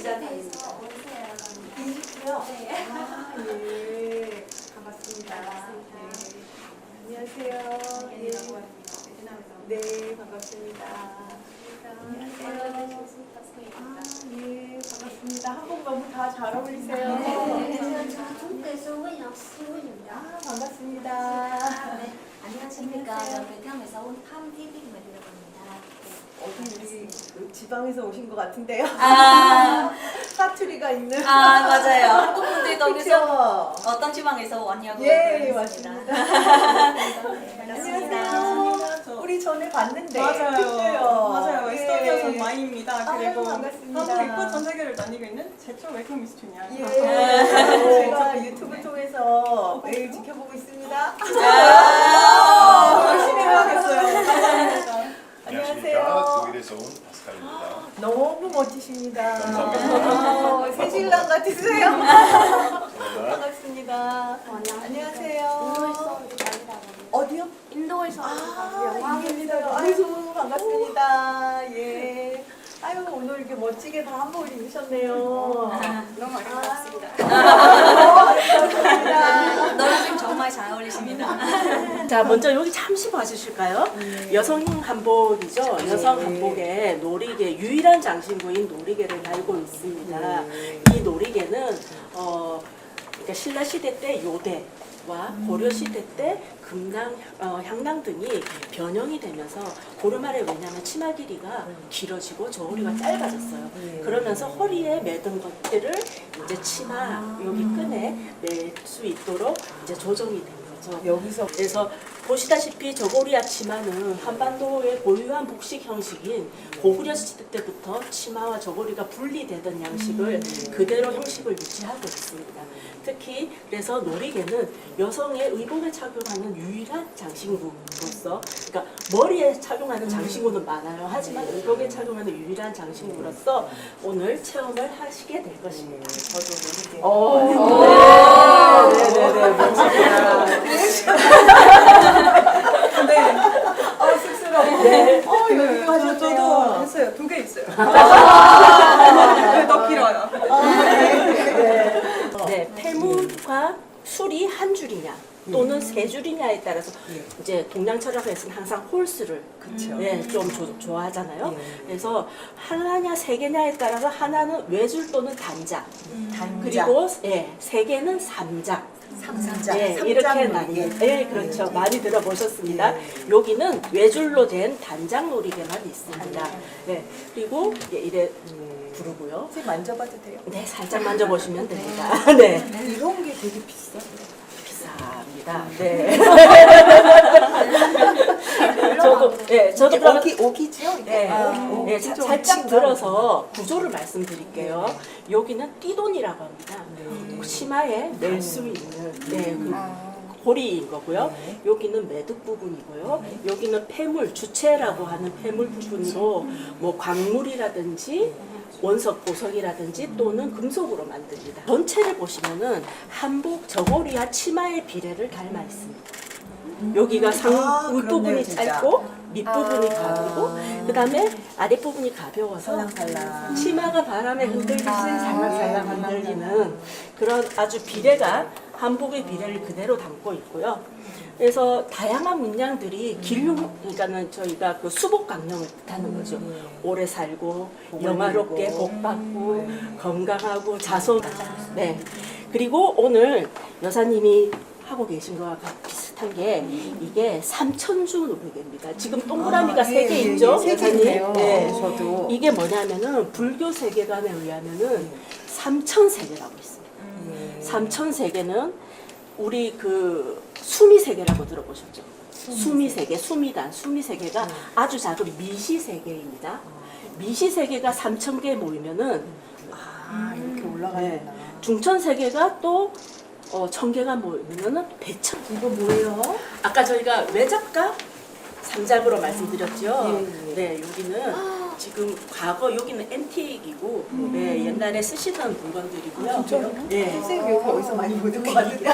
이집트에서 오세요. 이집트요? 네. 아, 예. 반갑습니다. 네. 안녕하세요. 예. 네, 반갑습니다. 안녕하세요. 예, 반갑습니다. 한국 너무 다 잘 어울리세요. 중국에서 온 양수입니다. 반갑습니다. 네, 안녕하십니까. 저 베트남에서 온 팜TV입니다. 어디 우리 그 지방에서 오신 것 같은데요? 아, 사투리가 있는. 맞아요. 한국 분들도 여기서 그렇죠? 어떤 지방에서 왔냐고 예, 물어봤습니다. 안녕하세요. 우리 전에 봤는데. 맞아요. 그쵸? 맞아요. 예. 에스토니아선 마이입니다. 아유, 그리고 반갑습니다. 한국 입고 전 세계를 다니고 있는 최초 웰컴 미스 주니아. 예, 제가 유튜브 통해서 매일 지켜보고 있습니다. 열심히 해야겠어요. 감사합니다. 안녕하십니까. 독일에서 온 파스칼입니다. 너무 멋지십니다. 감사합니다. 새 신랑 같으세요. 반갑습니다. 안녕하세요. 인도에서 어디 가리라고. 어디요? 인도에서 영광입니다. 아이고, 반갑습니다. 예. 아유, 오늘 이렇게 멋지게 다 한복을 입으셨네요. 너무 아름답습니다. 반갑습니다. 너무 정말 잘 어울리십니다. 자, 먼저 여기 잠시 봐주실까요? 여성 한복이죠. 여성 한복에 놀이개, 유일한 장신구인 놀이개를 달고 있습니다. 이 놀이개는 그러니까 신라 시대 때 요대와 고려 시대 때 금낭, 향낭 등이 변형이 되면서 고려 말에 왜냐하면 치마 길이가 길어지고 저고리가 짧아졌어요. 그러면서 허리에 매든 것들을 이제 치마 여기 끈에 맬 수 있도록 이제 조정이 된 거죠. 여기서 그래서 보시다시피 저고리 앞치마는 한반도의 고유한 복식 형식인 고구려 시대 때부터 치마와 저고리가 분리되던 양식을 그대로 형식을 유지하고 있습니다. 특히 그래서 놀이개는 여성의 의복에 착용하는 유일한 장신구로서, 그러니까 머리에 착용하는 장신구는 많아요. 하지만 의복에 착용하는 유일한 장신구로서 오늘 체험을 하시게 될 것입니다. 저도 놀이개. 네네네, 멋집니다. 네. 쑥스러워. 네. 여기 하셨네요. 저도 했어요. 2개 있어요. 더 길어요. 네, 폐물과 술이 한 줄이냐 또는 세 줄이냐에 따라서 이제 동양 철학에서는 항상 홀수를 좀 좋아하잖아요. 그래서 하나냐 세 개냐에 따라서 하나는 외줄 또는 단자, 그리고 세 개는 삼자. 삼자. 네, 이렇게 나뉘어요. 네, 그렇죠. 많이 들어보셨습니다. 여기는 외줄로 된 단장 놀이개만 있습니다. 네, 그리고 이래 부르고요. 선생님 만져봐도 돼요? 네, 살짝 만져보시면 됩니다. 네. 이런 게 되게 비싸. 비쌉니다. 네. 저도 그러면 오기지요? 네, 네, 살짝 들어서 구조를 말씀드릴게요. 여기는 띠돈이라고 합니다. 치마에 낼 수 있는 그 고리인 거고요. 여기는 매듭 부분이고요. 여기는 폐물, 주체라고 하는 폐물 부분으로 뭐 광물이라든지 원석, 보석이라든지 또는 금속으로 만듭니다. 전체를 보시면은 한복 저고리와 치마의 비례를 닮아 있습니다. 여기가 윗부분이 짧고 밑부분이 가볍고 그 다음에 아랫부분이 가벼워서 살랑살랑. 치마가 바람에 흔들리듯이 살랑살랑 흔들리는 그런 아주 비례가 한복의 비례를 그대로 담고 있고요. 그래서 다양한 문양들이 그러니까는 저희가 그 수복 강령을 뜻하는 거죠. 오래 살고 영화롭게 복 받고 건강하고 자손. 네. 그리고 오늘 여사님이 하고 계신 거와 비슷한 게 이게 삼천주 놀이개입니다. 지금 동그라미가 세 개 있죠, 여사님? 네. 저도. 이게 뭐냐면은 불교 세계관에 의하면은 삼천세계라고 있습니다. 삼천세계는 우리 그 수미세계라고 들어보셨죠? 수미세계, 수미단, 수미세계가 아주 작은 미시세계입니다. 미시세계가 3,000개 모이면은 이렇게 올라가는구나. 중천세계가 또 1,000개가 모이면은 대천. 이거 뭐예요? 아까 저희가 외작과 삼작으로 말씀드렸죠. 네, 여기는 지금 과거 여기는 앤틱이고 네, 옛날에 쓰시던 물건들이고요. 네. 선생님 여기 어디서 많이 보는 것 같은데.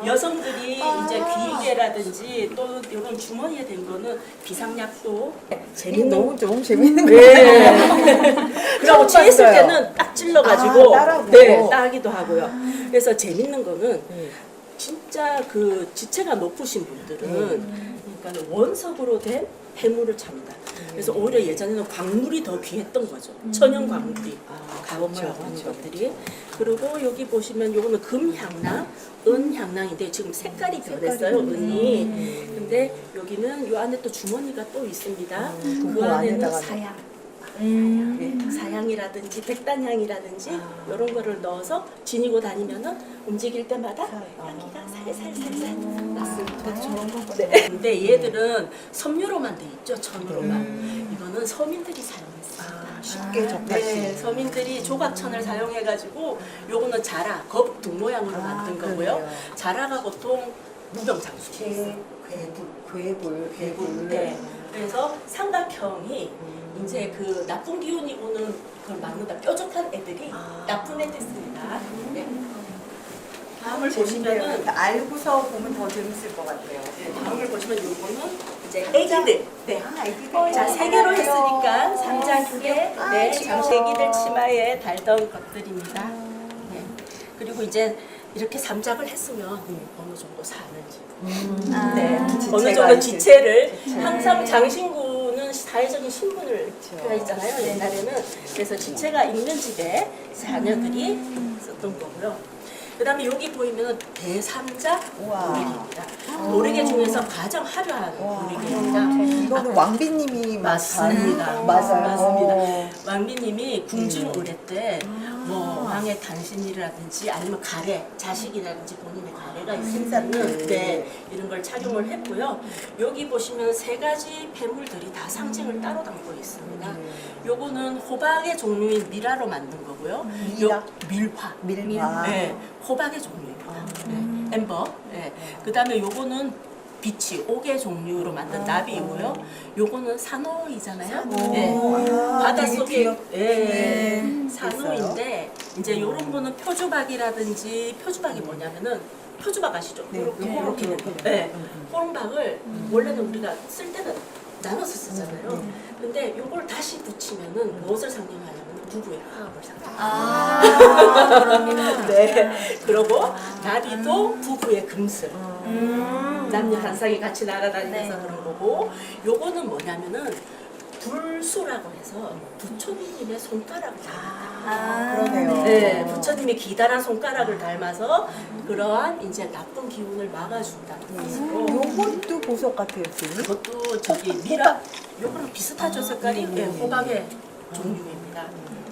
여성들이 이제 귀이개라든지 또 이런 주머니에 된 거는 비상약도 재밌는 너무 재밌는 네. 그리고 취했을 봤어요. 때는 딱 찔러가지고 따라고. 네, 따기도 하고요. 그래서 재밌는 거는 진짜 그 지체가 높으신 분들은 그러니까 원석으로 된 해물을 찹니다. 그래서 오히려 예전에는 광물이 더 귀했던 거죠. 천연 광물이 가공하고 하는 것들이. 그리고 여기 보시면 요거는 금향랑, 은향랑인데 지금 색깔이 변했어요. 은이. 근데 여기는 요 안에 또 주머니가 또 있습니다. 그 안에는 사양. 네, 사향이라든지 백단향이라든지 이런 거를 넣어서 지니고 다니면은 움직일 때마다 향기가 살살살살 났습니다. 저런 거. 네. 근데 얘들은 섬유로만 돼 있죠. 천으로만. 이거는 서민들이 사용했습니다. 쉽게 접할 수 네, 있는. 서민들이 조각천을 사용해가지고 요거는 자라, 거북 모양으로 만든 거고요. 그러네요. 자라가 보통 무병장수예요. 괴불. 네. 그래서 삼각형이 이제 그 나쁜 기운이 오는 걸 막는다. 뾰족한 애들이 나쁜 애들입니다. 네. 다음을 보시면은 알고서 보면 더 재밌을 것 같아요. 다음을 보시면 요거는 이제 애기들. 네. 애기들. 자, 세 개로 했으니까 3장기에 네, 잠시 애기들 치마에 달던 것들입니다. 네. 그리고 이제 이렇게 3작을 했으면 어느 정도 사는지. 네. 어느 정도 지체를 항상 장신구는 사회적인 신분을 표현했잖아요. 옛날에는. 그래서 지체가 있는 집에 자녀들이 썼던 거고요. 그 다음에 여기 보이면 대삼자 노리개입니다. 노리개 중에서 가장 화려한 노리개입니다. 이거는 왕비님이 맞습니다. 맞아요. 맞습니다. 왕비님이 궁중 의례 때 뭐 왕의 단신이라든지 아니면 가래, 자식이라든지 본인의 가래가 있으면 네, 이런 걸 착용을 했고요. 여기 보시면 세 가지 폐물들이 다 상징을 따로 담고 있습니다. 요거는 호박의 종류인 미라로 만든 거고요. 미라? 밀화. 네, 호박의 종류입니다. 네, 엠버. 네. 그 다음에 요거는 비치, 옥의 종류로 만든 나비이고요. 요거는 산호이잖아요. 네. 바닷속에 산호인데 이제 요런 거는 표주박이라든지 표주박이 뭐냐면은 표주박 아시죠? 요렇게 된 거. 네. 호롱박을 원래는 우리가 쓸 때는 나눠서 쓰잖아요. 근데 요걸 다시 붙이면은 무엇을 상징하냐면 부부의 화합을 상징합니다. 네. 그리고 나비도 부부의 금슬. 남녀 한 쌍이 같이 날아다니면서 그런 거고, 요거는 뭐냐면은 불수라고 해서 부처님의 손가락을 닮았다. 그러네요. 네, 부처님의 기다란 손가락을 닮아서 그러한 이제 나쁜 기운을 막아준다는 뜻으로. 요것도 보석 같아요, 지금. 그것도 저기 미라, 요거랑 비슷하죠 색깔이? 네, 호박의 종류입니다.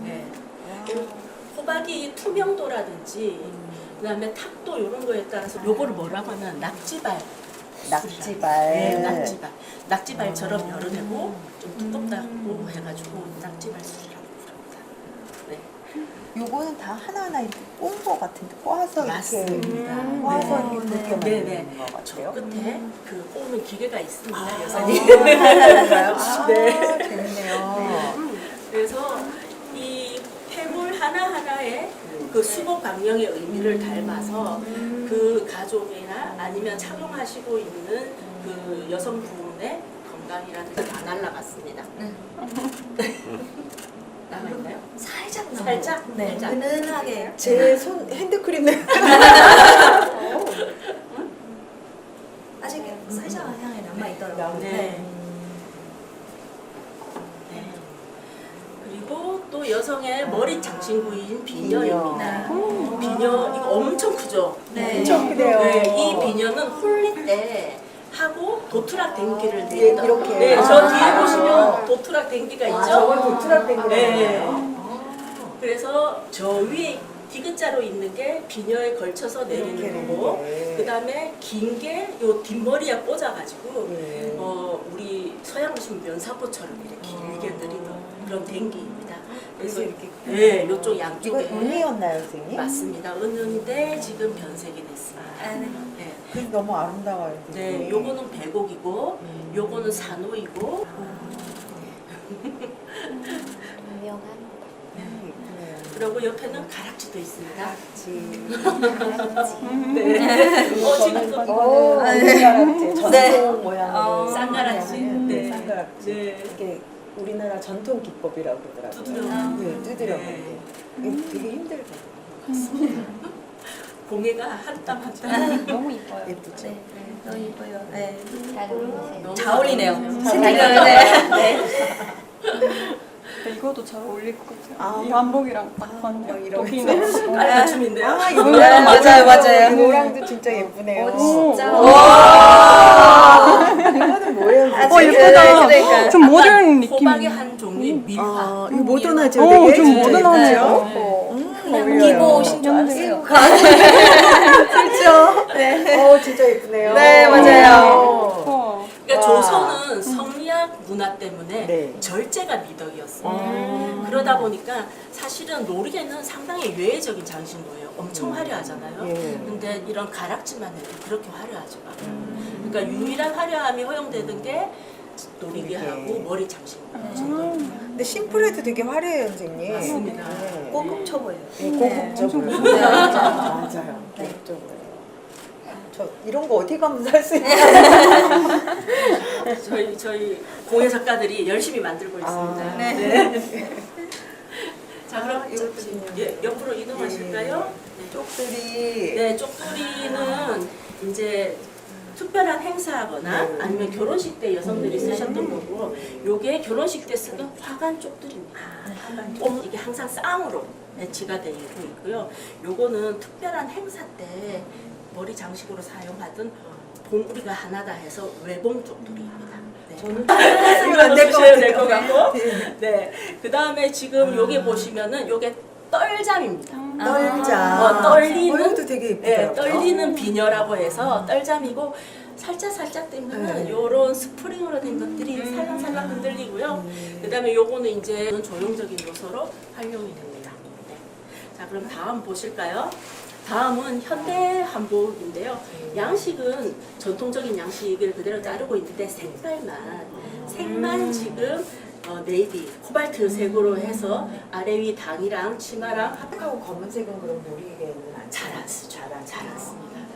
네. 호박이 투명도라든지 그다음에 탁도 이런 거에 따라서 요거를 뭐라고 하면 낙지발. 네, 낙지발. 낙지발처럼 열어내고 좀 두껍다고 해가지고 낙지발 술이라고 부릅니다. 네. 요거는 다 하나하나 이렇게 꼰 거 같은데 꼬아서 맞습니다. 이렇게 꼬아서 네. 이렇게 그렇게 네네. 만드는 것 저 같아요. 끝에 그 꼬는 기계가 있습니다, 여사님. 네. 재밌네요. 그래서 이 폐물 하나하나에 그 수복 방령의 의미를 닮아서 그 가족이나 아니면 착용하시고 있는 그 여성분의 건강이라든지 다 날라갔습니다. 남아있나요? 살짝 남아. 살짝? 네. 살짝. 은은하게. 제 손 핸드크림 내 아직 살짝 향이 남아 있더라고요. 네. 네. 그리고 또 여성의 머리 장신구인 비녀입니다. 비녀 이거 엄청 크죠? 네. 엄청 크네요. 네, 이 비녀는 홀릴 때 하고 도트락 댕기를 내린다. 이렇게. 네, 저 뒤에 보시면 도트락 댕기가 있죠? 저걸 도트락 댕기라고 네. 하나요? 그래서 저 위에 디귿자로 있는 게 비녀에 걸쳐서 내리는 거고, 그 다음에 긴 게 요 뒷머리에 꽂아가지고 우리 서양 보시면 면사포처럼 이렇게 길게 내리는 그런 댕기입니다. 그래서 이렇게 네, 요쪽 이건 양쪽에 은이었나요, 선생님? 맞습니다. 은은인데 지금 변색이 됐습니다. 네. 그 너무 아름다워요. 네, 요거는 백옥이고, 요거는 산호이고, 유명한 그리고 옆에는 가락지도 있습니다. 가락지. 네. 지금 또 쌍가락지 전통 모양으로 쌍가락지. 네. 쌍가락지. 네. 이게 우리나라 전통 기법이라고 그러더라고요. 두드려. 네, 두드려 네. 먹기. 이게 되게 힘들거든요. 공예가 한 땀 한 땀. 너무 이뻐요. 예쁘죠? 네, 너무 이뻐요. 네. 잘 어울리세요. 너무 잘 어울리네요. 이거도 잘 어울릴 것 같아요. 아. 이 한복이랑 딱 맞네요. 이러면서. 거기는 깔맞춤인데요. 아, 이거 맞아요. 이 노랑도 진짜 예쁘네요. 진짜. 이거는 뭐예요? 예쁘다. 그러니까. 좀 모던 느낌. 호박의 한 종류의 밀화. 아, 이거 모던하죠? 어, 되게? 좀 진짜 모던하네요. 예쁘죠? 그냥 어울려요. 입고 오신 줄 알았어요. 그렇죠? 네. 진짜 예쁘네요. 네, 맞아요. 어. 그러니까 와. 조선은 성리학 문화 때문에 네. 절제가 미덕이었어요. 그러다 보니까 사실은 노르게는 상당히 외회적인 장신 거예요. 엄청 화려하잖아요. 예. 근데 이런 가락지만 해도 그렇게 화려하지 않아요. 그러니까 유일한 화려함이 허용되는 게 노리개하고 머리 장신 정도입니다. 근데 심플해도 되게 화려해요, 선생님. 맞습니다. 네. 고급져 보여요. 네, 고급적으로. 맞아요. 고급적으로. 저 이런 거 어디 가면 살 수 있나요? 저희 공예 작가들이 열심히 만들고 있습니다. 아, 네. 자 그럼 이것도 옆으로 이동하실까요? 쪽들이 네, 쪽두리는 이제 특별한 행사하거나 아니면 결혼식 때 여성들이 쓰셨던 거고, 요게 결혼식 때 쓰던 화관 쪽두리입니다. 이게 항상 쌍으로 배치가 되어 있고요. 요거는 특별한 행사 때 머리 장식으로 사용하던 봉우리가 하나다 해서 외봉 쪽두리입니다. 네. 이거 안될것 같아요. 될것 같고. 네. 그 다음에 지금 여기 보시면은 요게 떨잠입니다. 떨자. 떨리는 이것도 되게 네, 예쁘더라고요. 떨리는 비녀라고 해서 떨잠이고 살짝 되면은 네. 요런 스프링으로 된 것들이 살랑살랑 흔들리고요. 그다음에 요거는 이제 조형적인 요소로 활용이 됩니다. 네. 자, 그럼 다음 보실까요? 다음은 현대 한복인데요. 양식은 전통적인 양식을 그대로 따르고 있는데 색만 지금 네이비, 코발트 색으로 해서 아래 위 당이랑 치마랑 하고 검은색은 그럼 모르게는 잘 안 씁니다.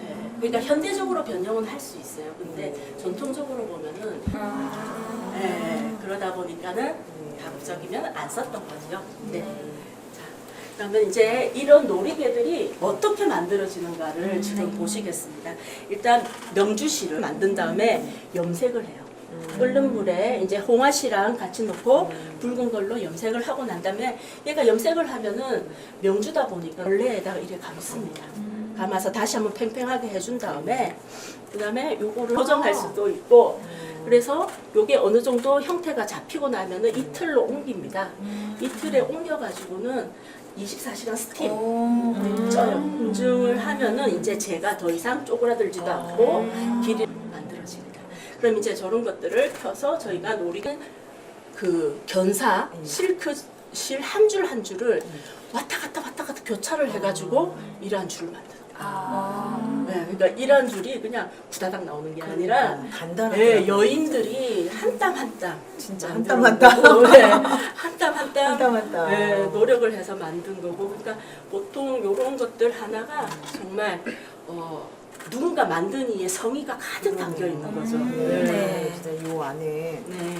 네. 그러니까 현대적으로 변형은 할 수 있어요. 근데 전통적으로 보면은 네, 그러다 보니까는 가급적이면 안 썼던 거죠. 네. 자, 그러면 이제 이런 놀이개들이 어떻게 만들어지는가를 지금 보시겠습니다. 일단 명주실을 만든 다음에 염색을 해요. 끓는 물에 이제 홍화씨랑 같이 넣고 붉은 걸로 염색을 하고 난 다음에 얘가 염색을 하면은 명주다 보니까 원래에다가 이렇게 감습니다. 감아서 다시 한번 팽팽하게 해준 다음에 그 다음에 요거를 조정할 수도 있고, 그래서 요게 어느 정도 형태가 잡히고 나면은 이틀로 옮깁니다. 이틀에 옮겨가지고는 24시간 스팀 쪄요. 검증을 하면은 이제 제가 더 이상 쪼그라들지도 않고 길이 만들어집니다. 그럼 이제 저런 것들을 펴서 저희가 노리는 그 견사 실크 실 한 줄 한 줄을 왔다 갔다 교차를 해가지고 이러한 줄을 만들어요. 네, 그러니까 이러한 줄이 그냥 구다닥 나오는 게 아니라 간단하게. 네, 여인들이 한 땀 한 땀 진짜 한 땀 한 땀. 네, 한 땀 한 땀 한 땀 한 땀. 네, 노력을 해서 만든 거고, 그러니까 보통 이런 것들 하나가 정말 누군가 만든 이의 성의가 가득 담겨 있는 거죠. 네. 진짜 요 안에 네.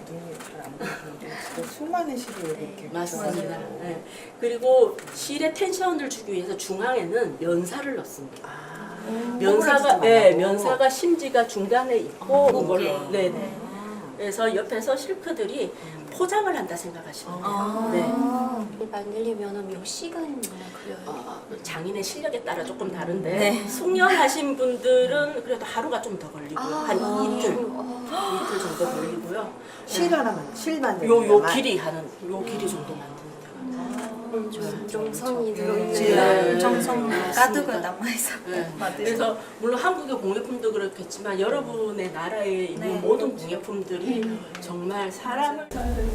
눈이 잘 안 보이는데 진짜 수많은 실이 이렇게 맞습니다. 붙어가지고. 네. 그리고 실에 텐션을 주기 위해서 중앙에는 면사를 넣습니다. 면사가 면사가 심지가 중간에 있고 이걸로 네네. 그래서 옆에서 실크들이 포장을 한다 생각하시면 돼요. 네. 만들려면 몇 시간 걸려요? 장인의 실력에 따라 조금 다른데 숙련하신 분들은 그래도 하루가 좀 더 걸리고요. 한 이틀 정도 걸리고요. 실 하나만 실 만드는 요 거만. 길이 정도 만드는 정성이 네. 들어있는 정성 맞습니다. 가득을 남아있어. 네. 그래서 물론 한국의 공예품도 그렇겠지만 여러분의 나라에 있는 모든 공예품들이 정말 사람을 저는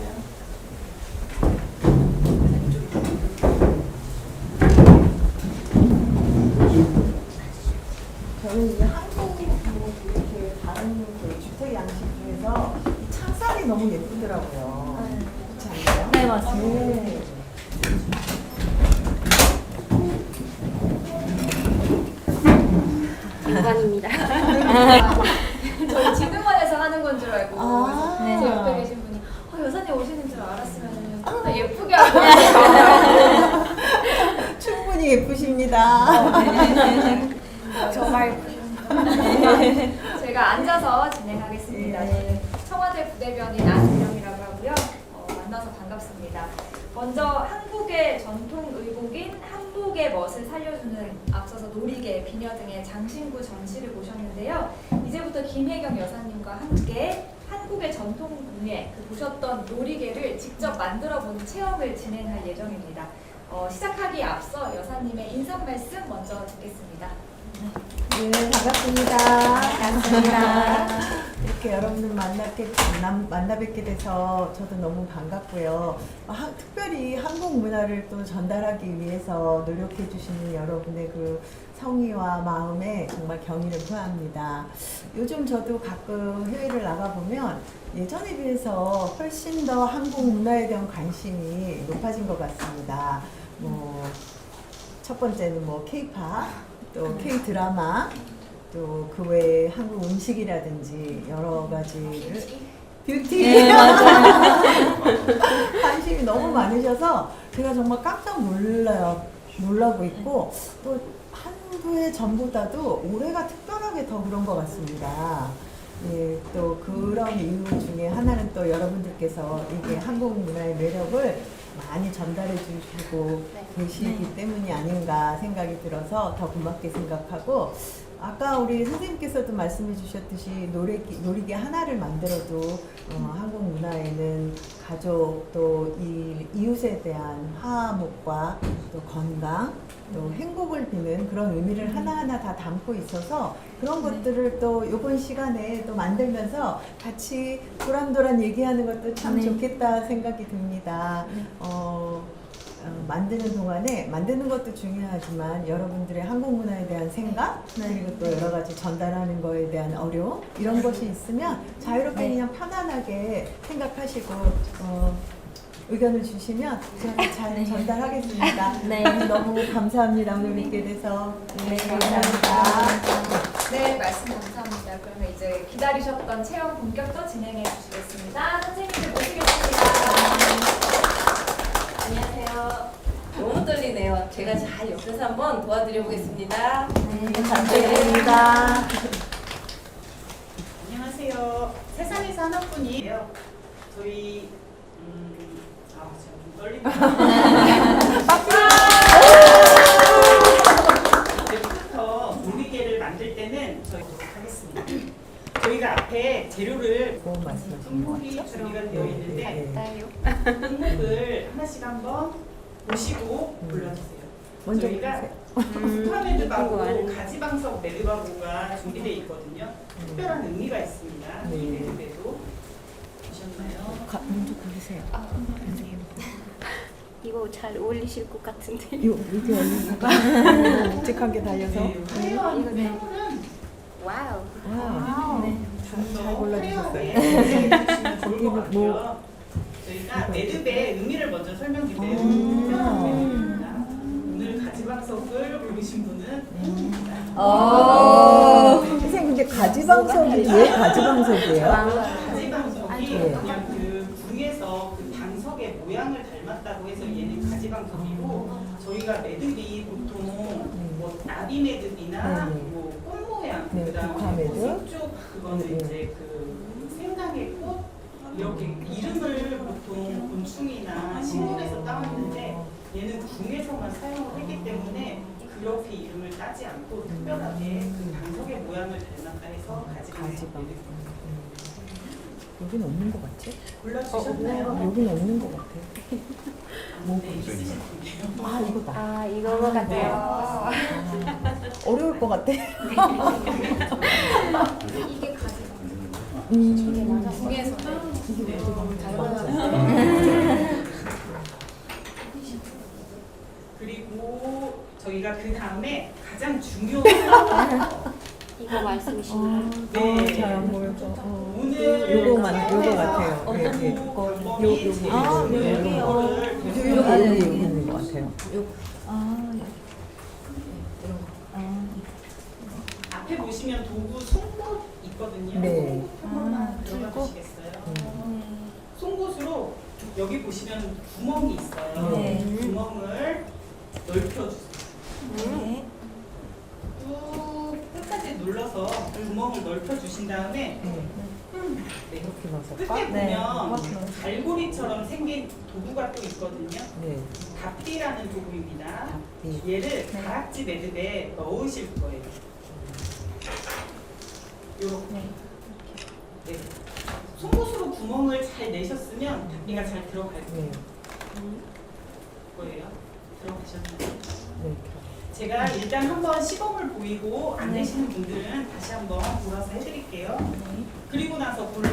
이 한국 이렇게 다른 그 주택 양식 중에서 이 창살이 색깔이 너무 예쁘더라고요. 그렇지 않나요? 네, 맞습니다. 네. 영광입니다. 저희 지능원에서 하는 건 줄 알고 아. 네, 제 옆에 계신 분이 여사님 오시는 줄 알았으면 좀 더 예쁘게 하고 충분히 예쁘십니다. 정말 제가 앉아서 진행하겠습니다. 네. 저는 청와대 부대변인 안은영이라고 하고요. 만나서 반갑습니다. 먼저 한국의 전통 의복인 한복의 멋을 살려주는 앞서서 놀이개, 비녀 등의 장신구 전시를 보셨는데요. 이제부터 김혜경 여사님과 함께 한국의 전통 문예, 보셨던 놀이개를 직접 만들어보는 체험을 진행할 예정입니다. 시작하기에 앞서 여사님의 인사 말씀 먼저 듣겠습니다. 네, 반갑습니다. 반갑습니다. 이렇게 여러분들 만나 뵙게 돼서 저도 너무 반갑고요. 특별히 한국 문화를 또 전달하기 위해서 노력해 주시는 여러분의 그 성의와 마음에 정말 경의를 표합니다. 요즘 저도 가끔 해외를 나가보면 예전에 비해서 훨씬 더 한국 문화에 대한 관심이 높아진 것 같습니다. 첫 번째는 K-팝, 또 K-드라마, 또 그 외에 한국 음식이라든지 여러 가지를 뷰티 관심이 너무 많으셔서 제가 정말 깜짝 놀라고 있고 또 한국의 전보다도 올해가 특별하게 더 그런 것 같습니다. 예, 또 그런 이유 중에 하나는 또 여러분들께서 이게 한국 문화의 매력을 많이 전달해 주시고 계시기 때문이 아닌가 생각이 들어서 더 고맙게 생각하고 아까 우리 선생님께서도 말씀해 주셨듯이 놀이기 하나를 만들어도 한국 문화에는 가족 또 이웃에 대한 화목과 또 건강 또 행복을 비는 그런 의미를 하나하나 다 담고 있어서 그런 것들을 또 이번 시간에 또 만들면서 같이 도란도란 얘기하는 것도 참 좋겠다 생각이 듭니다. 만드는 동안에 만드는 것도 중요하지만 여러분들의 한국 문화에 대한 생각 그리고 또 여러 가지 전달하는 거에 대한 어려움 이런 것이 있으면 자유롭게 그냥 편안하게 생각하시고 의견을 주시면 제가 잘 전달하겠습니다. 너무 감사합니다. 오늘 뵙게 돼서. 네, 감사합니다. 네, 말씀 감사합니다. 그러면 이제 기다리셨던 체험 본격적으로 진행해 주시겠습니다. 선생님들 모시겠습니다. 안녕하세요. 너무 떨리네요. 제가 잘 옆에서 한번 도와드려 보겠습니다. 네, 감사합니다. 안녕하세요. 세상에서 하나뿐이에요. 저희 제가 좀 떨린다. 이제부터 놀이개를 만들 때는 저희 하겠습니다. 저희가 앞에 재료를 뭐 말씀하시는 품목이 거죠? 준비가 되어 있는데 네. 품목을 하나씩 한번 보시고 골라주세요. 먼저 저희가 스파메드바고 가지방석 메드바고가 준비되어 있거든요. 특별한 의미가 있습니다. 이 메드베도 보셨나요? 먼저 고르세요. 이거 잘 어울리실 것 같은데. 이렇게 올리니까 묵직하게 달려서. 네, 화려한 폐물은 와우. 와, 잘 골라주셨어요. 거기는 거기는 뭐 저희가 매듭의 의미를 먼저 설명드릴게요. 특별한 매듭입니다. 오늘 가지방석을 고르신 분은 선생님 근데 가지방석이 왜 가지방석이에요? 가지방석이 네. 그냥 그 궁에서 그 방석의 모양을 닮았다고 해서 얘는 가지방석이고 저희가 매듭이 보통 뭐 나비 매듭이나 네. 뭐 꽃 모양 네, 그다음에 국화 매듭. 쪽 그거는 이제 그 생강의 꽃 이렇게 이름을 보통 곤충이나 식물에서 따왔는데 얘는 궁에서만 사용을 했기 때문에 그렇게 이름을 따지 않고 특별하게 그 방석의 모양을 닮았다 해서 가지방석 여긴 없는 것 같지? 골라주셨나요? 여긴 없는 것 같아. 네, 있으실 텐데요. 아 이거다. 이거 같아요. 어려울 것 같아. 이게 가지방. 이게 맞아. 중에서는 그리고 저희가 그 다음에 가장 중요한 이거 말씀이시나요? 네. 잘안 보여서. 오늘 오늘 요거 같아요. 어떤 예, 예. 방법이 제일 아, 좋은지 여기요. 그거를 여기 있는 것 같아요. 앞에 보시면 도구 송곳 있거든요. 네. 송곳 들어가 주시겠어요? 송곳으로 여기 보시면 구멍이 있어요. 네. 구멍을 넓혀주세요. 네. 쭉 끝까지 눌러서 구멍을 넓혀주신 다음에 네. 이렇게 넣어서 끝에 네. 보면 갈고리처럼 생긴 도구가 또 있거든요. 네. 답비라는 도구입니다. 네. 얘를 가락지 매듭에 넣으실 거예요. 요렇게. 네. 송곳으로 구멍을 잘 내셨으면 답비가 잘 들어갈 네. 거예요. 들어가셨나요? 네. 제가 일단 한번 시범을 보이고 안 되시는 분들은 다시 한번 돌아서 해드릴게요. 그리고 나서 고른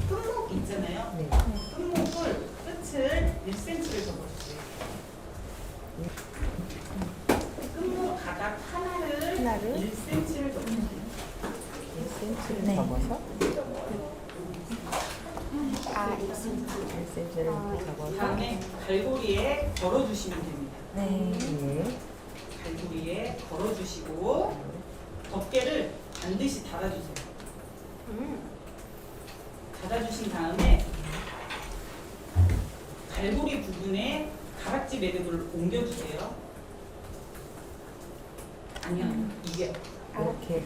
끝목 있잖아요. 네. 끝목을 끝을 1cm를 접어주세요. 끝목 가닥 하나를 1cm를 접어주세요. 1cm를 네. 접어서 1cm를 접어서 다음에 갈고리에 걸어주시면 됩니다. 네. 네. 갈고리에 걸어주시고 덮개를 반드시 달아주세요. 닫아주신 다음에 갈고리 부분에 가락지 매듭을 옮겨주세요. 아니요, 이게 이렇게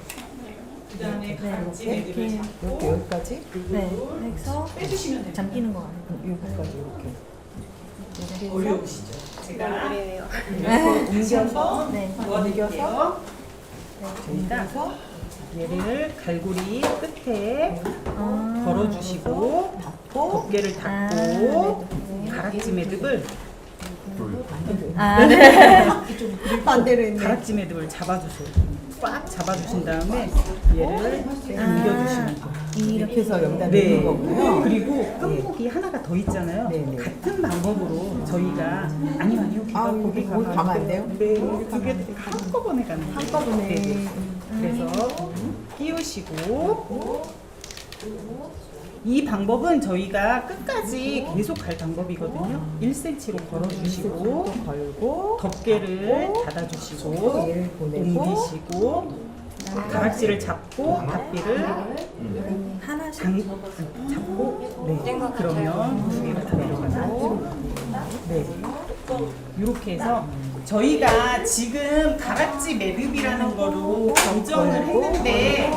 그 다음에 가락지 네, 매듭을 이렇게. 잡고 이렇게 여기까지 네. 해서 빼주시면 됩니다. 잠기는 거 아니에요? 여기까지 이렇게 어려우시죠? 제가 옮겨서 한번 네. 도와드릴게요. 옮겨서 얘를 갈고리 끝에 아. 걸어주시고 닫고 덮개를 닫고 네. 가락지 매듭을 아, 네. 반대로 있네. 가락지 매듭을 잡아주세요. 꽉 잡아주신 다음에 얘를 옮겨주시면 돼요. 이렇게 해서 여기다 네. 넣는 거고요. 그리고 끝목이 하나가 더 있잖아요. 네, 네. 같은 방법으로 저희가 아니요 여기 가면 안 돼요? 네, 두개 한꺼번에 가는 거예요. 한꺼번에. 네, 네. 그래서 끼우시고 이 방법은 저희가 끝까지 계속 갈 방법이거든요. 1cm로 걸어주시고 또 걸고 덮개를 또 닫아주시고 얘를 보내고 옮기시고 가락지를 잡고 닫기를 하나씩. 잡고 네 그러면 두 개가 다 들어가고 네 이렇게 해서 저희가 지금 가락지 매듭이라는 거로 고정을 했는데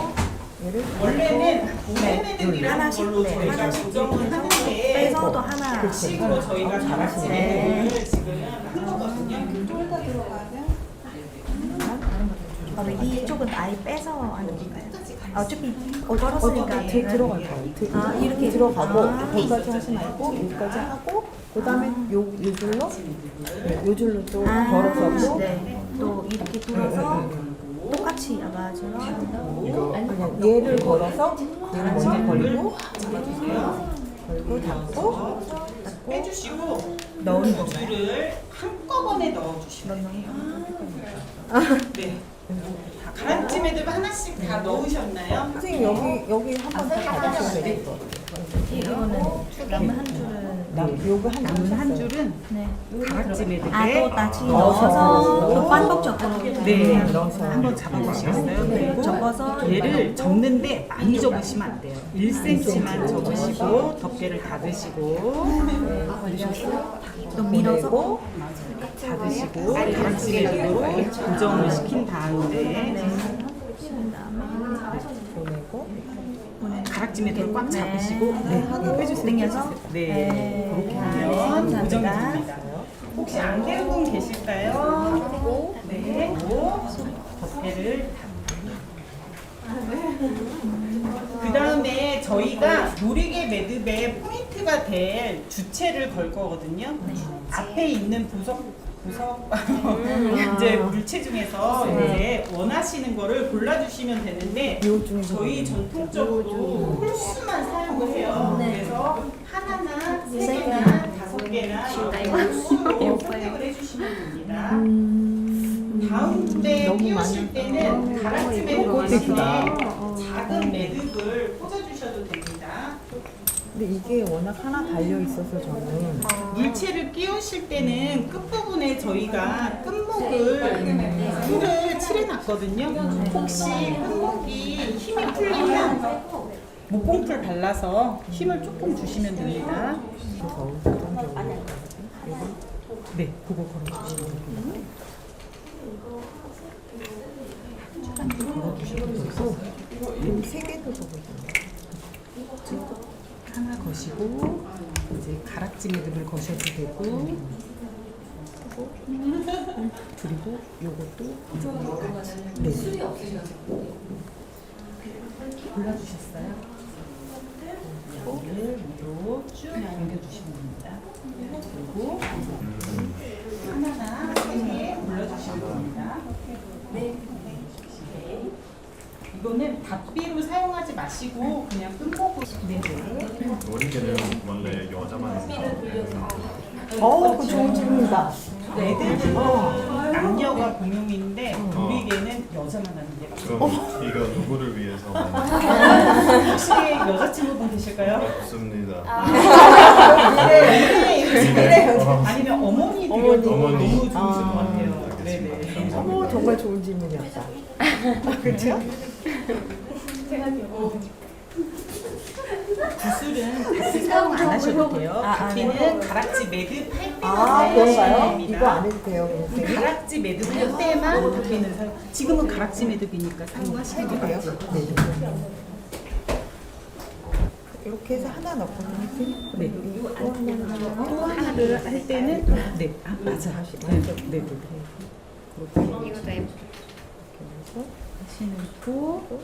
얘를 원래는 고무 매듭이라는 하나씩, 걸로 네, 저희가 하나씩. 고정을 하는데 빼서도 하나. 식으로 저희가 가락지 네. 매듭을 지금 한 거거든요. 그러면 이쪽은 아예 빼서 하는 건가요? 어차피 걸었으니까 얘는. 들어갈 거예요. 아, 이렇게 들어가고 아. 여기까지 하지 말고 여기까지 하고 그다음에 요 줄로 네, 요 줄로 또 아, 걸어서 네. 또 이렇게 돌아서 똑같이 아마처럼. 그냥 얘를 걸어서 얘를 먼저 걸고 걸고 닫고 빼주시고 넣은 두 줄을 한꺼번에 넣어주시면 돼요. 네. 다 가락지 매듭 하나씩 다 넣으셨나요? 선생님 여기 한번 더 닫으셔야 될 것 같아요. 이거는 남은 한 줄은. 요거 한 남은 한 줄은 네. 가락지 매듭에 아, 또 다시 넣어서. 넣어서 또 반복적으로. 네, 넣어서. 한번 잡아보시겠어요? 그리고 접어서 얘를 접는데 많이 접으시면 안 돼요. 1cm만 접으시고 덮개를 닫으시고 또 밀어서. 닫으시고 가락지 매듭으로 고정을 시킨 다음에 보내고 가락지 매듭을 꽉 잡으시고 빼주세요. 당겨서. 네, 그렇게 하면 감사합니다. 고정이 됩니다. 혹시 안 되는 분 계실까요? 네, 덮개를 그 다음에 저희가 놀이개 매듭에 포인트가 될 주체를 걸 거거든요. 앞에 있는 부석 이제 물체 중에서 이제 원하시는 거를 골라주시면 되는데 저희 전통적으로 홀수만 사용을 해요. 그래서 하나나 세 개나 다섯 개나 홀수로 선택을 해주시면 됩니다. 다음에 끼우실 때는 가락지 매듭 대신에 작은 매듭을 꽂아주셔도 됩니다. 근데 이게 워낙 하나 달려 있어서 저는 물체를 끼우실 때는 끝부분에 저희가 풀을 칠해놨거든요. 혹시 끝목이 힘이 풀리면 목공풀 발라서 힘을 조금 주시면 됩니다. 그래서 어떤 경우에 네, 그거 걸어주시면 됩니다. 걸어주시면 되고 여기 세 개도 거거든요. 하나 거시고 이제 가락지 매듭을 거셔도 되고 그리고 요것도 네. 술이 없으셔서. 골라주셨어요? 여기를 위로 쭉 당겨주시면 됩니다. 그리고 하나나 세 개 골라주시면 됩니다. 네. 이거는 닷비로 사용하지 마시고 그냥 끝목으로. 네네. 노리개는 원래 여자만 그 좋은 질문이다. 애들은 남녀가 공용인데 놀이개는 여자만 하는 게 맞아요. 그럼 이거 누구를 위해서 혹시 여자친구분 계실까요? 없습니다. 아니면 어머니 드려도 어머니. 너무 좋으실 것 같아요. 알겠습니다. 네네. 감사합니다. 정말 좋은 질문이었다. 그렇죠? 구슬은 다시 사용 안 하셔도 돼요. 닷비는 가락지 매듭 할 때만 그런가요? 사용하시면 됩니다. 이거 안 해도 돼요, 선생님? 가락지 매듭 할 때만 닷비는 사용. 지금은 가락지 매듭이니까 사용하시면 해도 돼요? 돼요. 네. 이렇게 해서 하나 넣거든요. 네. 또 하나를 할 때는 네, 맞아. 네. 다시 넣고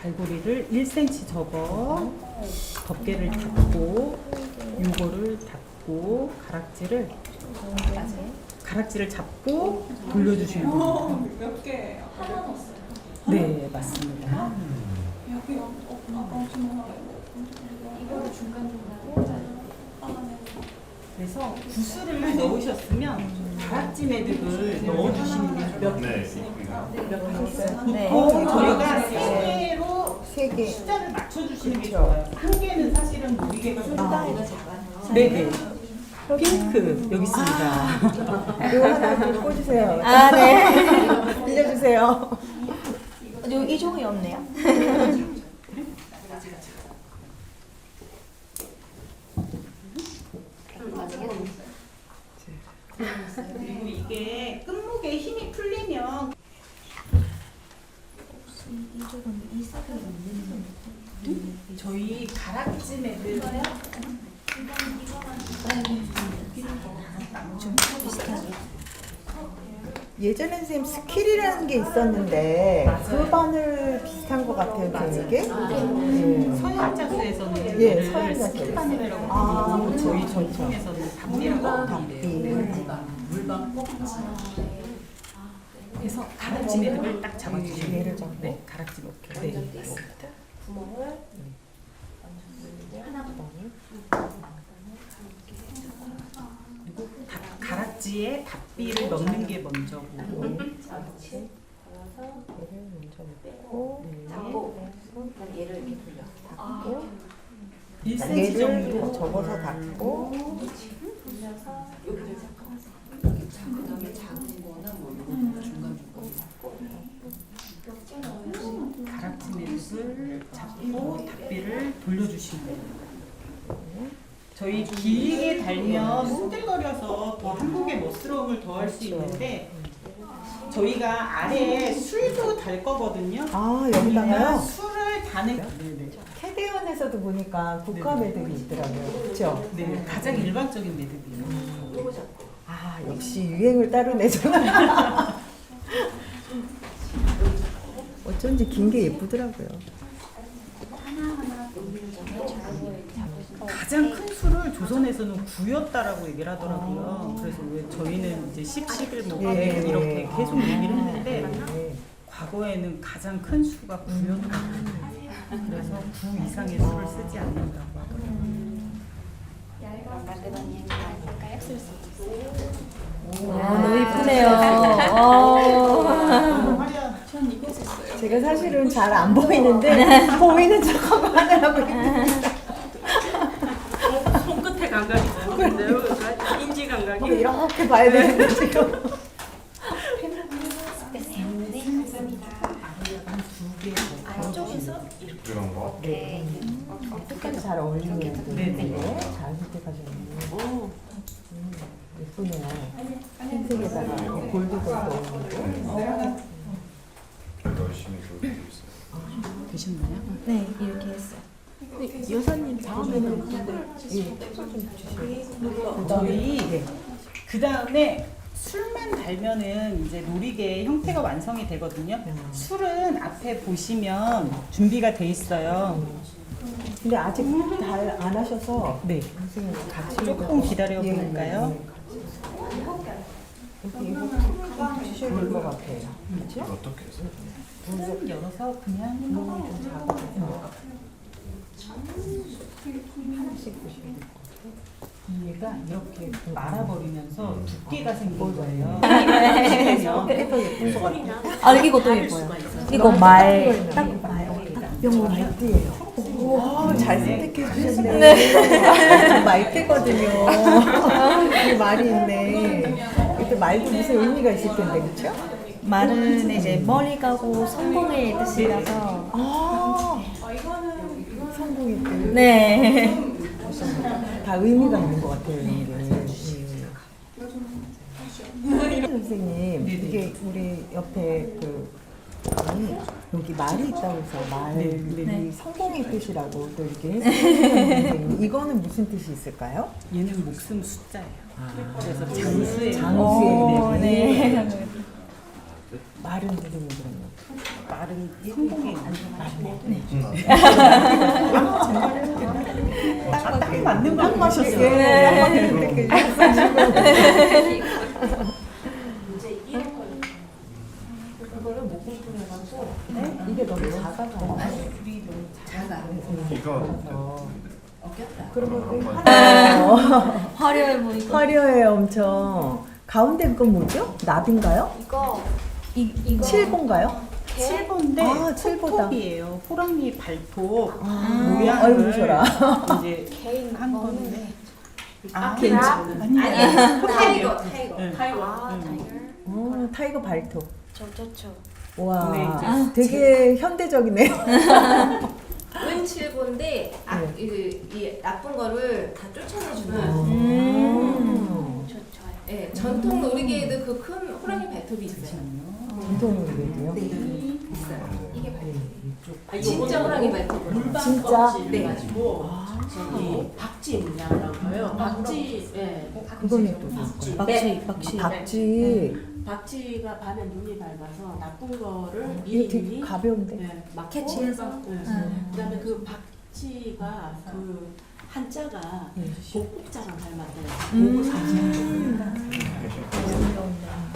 갈고리를 1cm 접어 덮개를 닫고 요거를 닫고 가락지를 잡고 돌려주시면 됩니다. 몇 개? 네, 맞습니다. 여기 아까 주문하고. 이거를 중간중간에 그래서 구슬을 넣으셨으면 가락지 매듭을 넣어주시는 게 몇 개 네. 있어요? 네. 보통 저희가 세 개로 세 개. 숫자를 맞춰주시는 게 좋아요. 한 개는 사실은 놀이개가 좀 네네. 핑크 여기 있습니다. 이거 하나 꽂으세요. 네. 빌려주세요. 이 종이 없네요. 그리고 이게 끝목에 힘이 풀리면 이쪽은 이 싹이 있는 저희 가락지 매듭 좀 비슷하게. 예전에 선생님 스킬이라는 게 있었는데 그 바늘 비슷한 것 같아요, 되게. 서양자수에서는 예, 얘를 서양자수. 스키바늘이라고 아, 부르고 그렇죠, 저희 그렇죠. 전통에서는 담비라고 부르는데요. 예. 그래서 가락지 매듭을 딱 잡아주시면 얘를 잡고. 네, 가락지 매듭. 네, 맞습니다. 구멍을 그리고 가락지에 닫비를 넣는 게 먼저고 이렇게 걸어서 얘를 먼저 넣고 잡고 얘를 이렇게 돌려. 닫고 1cm 얘를 정도 접어서 닫고 돌려서 여기를 잡고. 그다음에 작은 거나 뭐 이런 거 중간중간 가락지 매듭을 잡고 닫비를 돌려주시면 돼요. 저희 길게 달면 흔들거려서 더 한국의 멋스러움을 더할 수 있는데 저희가 아래에 술도 달 거거든요. 아, 그러면 여기다가요? 술을 다는 네네. 캐대원에서도 보니까 국화 매듭이 있더라고요. 그렇죠? 네, 가장 일반적인 매듭이에요. 아, 역시 유행을 따르네, 저는. 어쩐지 긴 게 예쁘더라고요. 가장 큰 술을 조선에서는 구였다라고 얘기를 하더라고요. 그래서 왜 저희는 이제 10, 11, 뭐 100 예, 이렇게 예. 계속 얘기를 했는데 네. 과거에는 가장 큰 수가 9였다고. 그래서 9 이상의 수를 쓰지 않는다고 하더라고요. 너무 이쁘네요. 제가 사실은 잘 안 보이는데 보이는 척하고 하느라고 있는데 인지 한번 감각이. 이렇게 봐야 되는데 지금. 안쪽에서 그런 거. 네. 색깔이 잘 어울리는 분인데 잘 선택하셨네요. 예쁘네요. 흰색에다가 골드도 넣어놓고. 열심히 교육하고 있어요. 되셨나요? 네 이렇게 했어요. 여사님 다음에는 좀 주시면. 저희 그 다음에 술만 달면은 이제 놀이개 형태가 완성이 되거든요. 술은 앞에 보시면 준비가 돼 있어요. 근데 아직 잘 안 하셔서 네. 선생님 같이 조금 기다려 볼까요? 이거 주셔야 될 것 같아요. 그렇죠? 어떻게 해서? 쭉 열어서 그냥 좀 작아져서 하나씩 보시면 될 것 같아요. 얘가 이렇게 말아버리면서 두께가 생긴 거예요. 더 예쁜 것 같아요. 아 이것도 예뻐요. 이거 말 이거 말띠예요. 와, 잘 선택해 주셨네요. 네. 말띠거든요. 이 말이 있네. 이때 말도 무슨 의미가 있을 텐데, 그렇죠? 말은 이제 멀리 가고 성공의 뜻이라서. 아, 성공의 뜻. 네. 다 의미가 있는 것 같아요, 이런 게. 선생님, 이게 우리 옆에 여기 말이 있다고 해서 말이 성공의 뜻이라고 또 이렇게 해주셨는데 이거는 무슨 뜻이 있을까요? 얘는 목숨 숫자예요. 그래서 장수의 장수의 네. 말은 누르는 그런 말은 성공의 딱 맞는 거 마셨어요. 네. 이게 너무 작아서 이거 그러면 화려해 보이고. 화려해 엄청. 가운데 그건 뭐죠? 나비인가요? 이거 7번가요? 7번인데 아, 7보다. 톱이에요. 호랑이 발톱 아이고, 모양을 보셔라. 이제 한 건데 괜찮아. 아니야. 타이거. 네. 타이거 발톱. 저저저. 와, 네, 되게 현대적이네요. 은 7보인데 이 나쁜 거를 다 쫓아내주는 예, 전통 놀이개에도 그 큰 호랑이 발톱이 있어요. 전통놀이겠네요. 있어요. 이게 발톱. 진짜 호랑이 발톱은. 진짜? 네. 가지고 박쥐 문양이라고 해요. 박쥐. 예. 그거는 또 박쥐. 박쥐가 밤에 눈이 밝아서 나쁜 거를 이거 되게 미리 가벼운데. 네, 막고, 캐치해서? 그다음에 그 박쥐가 그 한자가 복국자랑 닮았대요.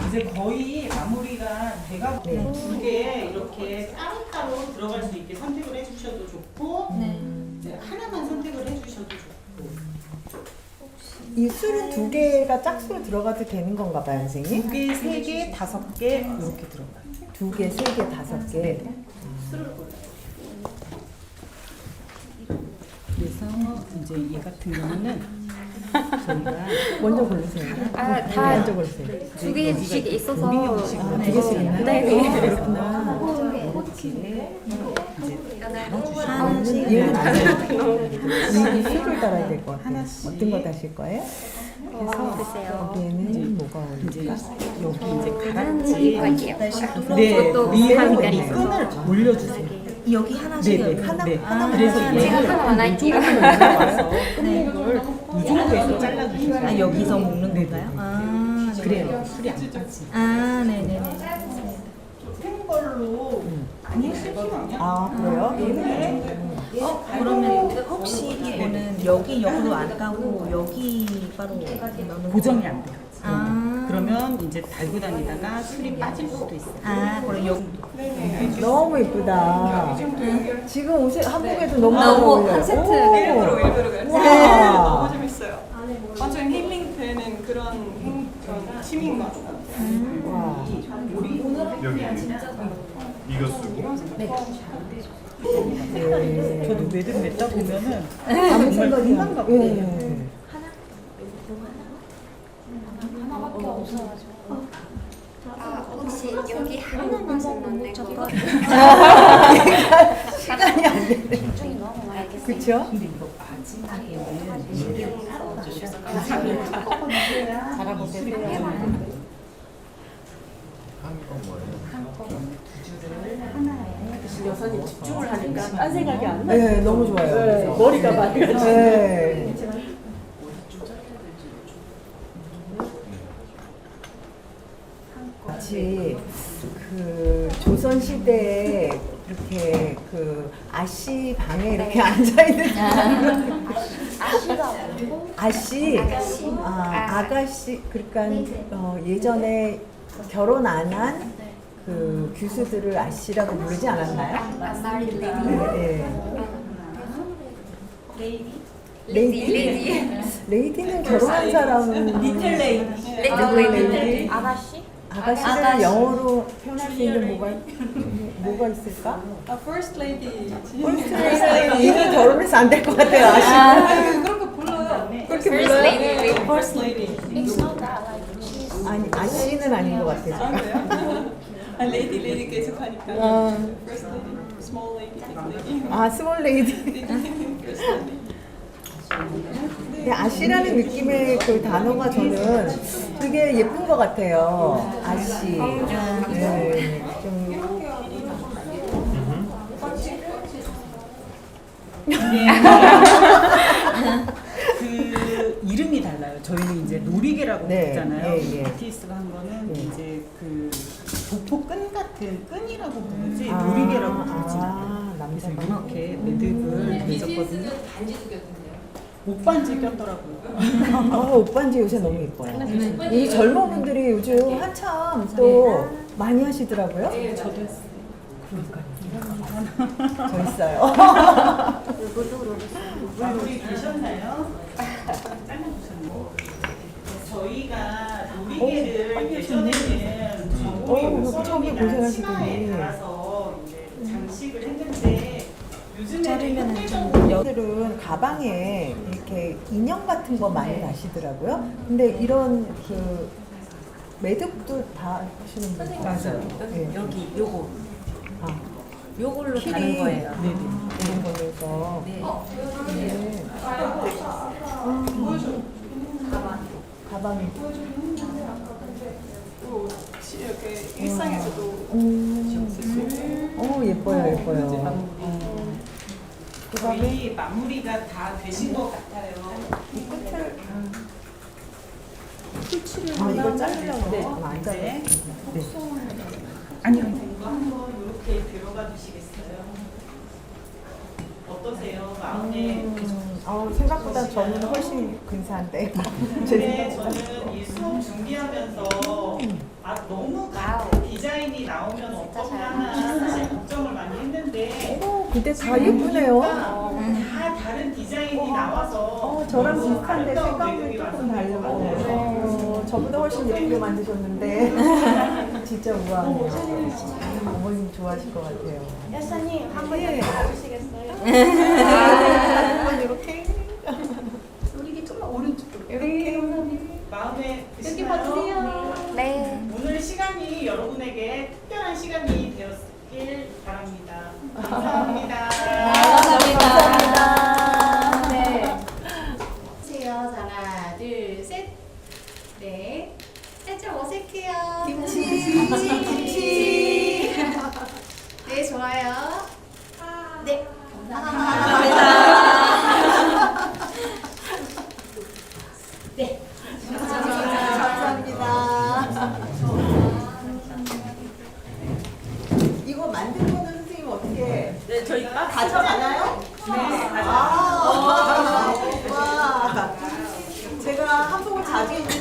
이제 거의 마무리가 돼가고 두 개 이렇게 따로따로 들어갈 수 있게 선택을 해주셔도 좋고 이제 하나만 선택을 해주셔도 좋고 이 술은 2개가 짝수로 들어가도 되는 건가 봐요, 선생님? 2개, 3개, 5개 이렇게 들어가요. 2개, 3개, 5개. 그래서 이제 얘 같은 경우는 저희가 먼저 고르세요. 먼저 고르세요. 두 개씩 있어서. 두 개씩 있나요? 네. 그렇구나. 하나씩. 얘는 이 색을 따라야 될 것 같아요. 어떤 거 다실 거예요? 그래서 여기에는 뭐가 어울릴까? 여기 이제 가락지 네. 또 위에 끈을 올려주세요. 여기 하나씩. 네, 하나. 네. 하나만. 그래서 하나. 얘를 하나만 할게요. 와서 끈목을 우중부에서 잘라주세요. 아 여기서 먹는 건가요? 아 그래요. 술이 안 빠지. 아 네네네. 큰 걸로 많이 하실 필요 없냐? 아, 그래요? 그러면 혹시 이거는 여기로 안 가고 여기 바로 넣는 고정이 안 돼요. 아. 그러면 이제 달고 다니다가 술이 빠질 수도 있어요. 아 그럼 여기. 너무 이쁘다. 지금 옷에 한복에도 너무 너무 어울려요. 한 세트. 오. 와. 와. 너무 재밌어요. 완전 힐링되는 그런 취미인 것 같아요. 와. 여기 이거 쓰고 저도 매듭 맺다 보면은 아무 정말 생각이 금방 안 가거든요. 예. 하나밖에 없어가지고. 혹시 여기 하나만 먹는 거 시간이 안 되네. 중이 너무 알겠어요. 그쵸? 근데 이거 마지막에는 신경 써주셔서 잘하고 계세요. 한거 뭐예요? 여사님 집중을 하니까 딴 생각이 안 나요. 네, 너무 좋아요. 네, 그래서. 머리가 맑아지고. 네. 같이 그 조선 시대에 이렇게 그 아씨 방에 이렇게 앉아 있는 아씨가 아니고 아씨, 아가씨. 아가씨 그러니까 예전에 결혼 안 한 그 교수들을 아씨라고 부르지 않았나요? 말리 네, 레이디? 레이디? 레이디는 결혼한 사람은 리틀 레이디. 레이디? 아가씨? 아가씨를 영어로 표현할 수 있는 뭐가 있을까? First Lady. 이거 결혼해서 안 될 것 같아요, 아씨. 그런 거 불러요. 그렇게 불러요? First Lady. It's not that like she's 아니, 아씨는 아닌 것 같아요. 아, 그래요? 아, 레이디 계속 하니까. First Lady, Small Lady, Big Lady. 아, 스몰 레이디. First Lady. 근데 아씨라는 느낌의 그 단어가 저는 되게 예쁜 것 같아요. 아씨. 네, 좀 그 이름이 달라요. 저희는 이제 놀이개라고 네, 부르잖아요. 예, 예. BTS가 한 거는 예. 이제 그 도포 끈 같은 끈이라고 부르지 놀이개라고 부르지 않아요. 그래서 남자가. 이렇게 매듭을 맺었거든요. 반지도 꼈던데요. 옷반지 꼈더라고요. 옷 반지 요새 너무 예뻐요. 이 젊은 분들이 요즘 한참 또 많이 하시더라고요. 네, 저도 했어요. 저 있어요. 마무리 되셨나요? 잘라주셨나요? 저희가 놀이개를 예전에는 이거 처음에 고생하시더니. 치마에 달아서 이제 장식을 했는데 요즘에는 여들은 가방에 이렇게 인형 같은 거 많이 가시더라고요. 근데 이런 그 매듭도 다 하시는 분들 맞아요. 네. 여기 요거 아, 요걸로 키리 다는 거예요. 이런 걸로서. 네. 네. 가방이. 또 이렇게 일상에서도 예뻐요, 예뻐요. 거의 마무리가 다 되신 것 같아요. 이 끝을 이걸 자르려고. 네. 안 잘라. 네. 네. 아니요. 이거 한번 이렇게 들어가 주시겠어요? 어떠세요? 마음에 생각보다 저는 훨씬 근사한데. 근데 저는 이 수업 준비하면서 너무 같은 디자인이 나오면 어떡하나 사실 걱정을 많이 했는데 근데 다 예쁘네요. 다 다른 디자인이 나와서 저랑 비슷한데 색감이 조금 다르고 저보다 훨씬 예쁘게 만드셨는데 진짜 우아하네요. 어머님 좋아하실 것 같아요. 여사님 한번 예. 해주시겠어요? 한번 이렇게 이게 좀만 오른쪽으로 이렇게 마음에 여기 드시나요? 봐주세요. 네. 오늘 시간이 여러분에게 특별한 시간이 되었길 바랍니다. 감사합니다. 감사합니다. 네. 하세요. 자, 하나, 둘, 셋. 네. 살짝 어색해요. 김치. 네, 좋아요. 네. 네. 감사합니다. 이거 만든 거는 선생님 어떻게 네, 저희 가져가나요? 네, 와. 제가 한복을 자주 입는